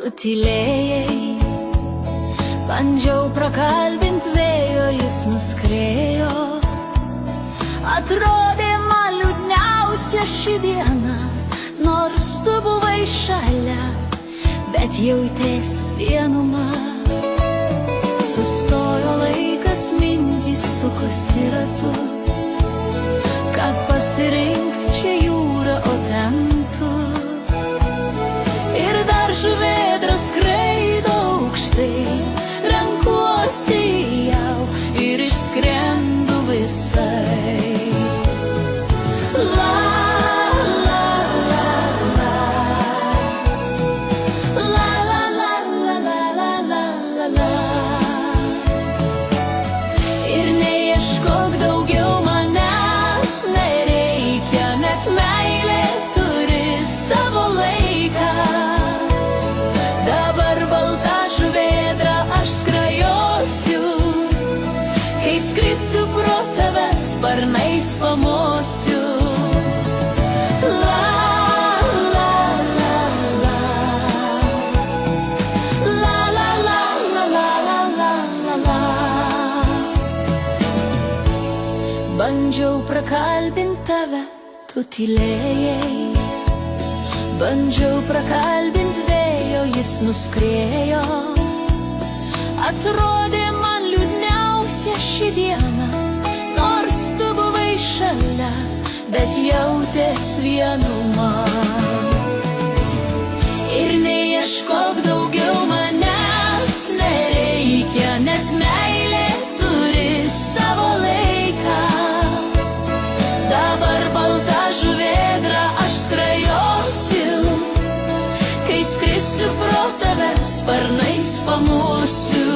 tu tylėjai. Bandžiau prakalbint vėjo, jis nuskrėjo. Atrodė man liūdniausia ši diena, nors tu buvai šalia, bet jautės vienuma. Sustojo laikas, mintys sukosi ratu. Ką pasirinkt, čia jūra, o ten tu. Ir dar žuvėdra skraido aukštai, renkuosi jau ir išskrendu visai. La, la, la, la. La, la, la, la, la, la, la, la. Ir neieškok daugiau manęs, nereikia, net meilė turi savo laiką. Dabar balta žuvėdra aš skrajosiu, kai skrisiu pro tave sparnais pamosiu. La, la, la, la. La, la, la, la, la, la, la, la. Bandžiau prakalbint tave, tu tylėjai. Bandžiau prakalbint vėjo, jis nuskrėjo. Atrodė man liūdniausia ši diena, nors tu buvai šalia, bet jautės vienuma. Ir neieškok daugiau manęs, nereikia, net meilė turi savo laiką. Dabar balta žuvėdra aš skrajosiu, kai skrisiu pro tave sparnais pamosiu.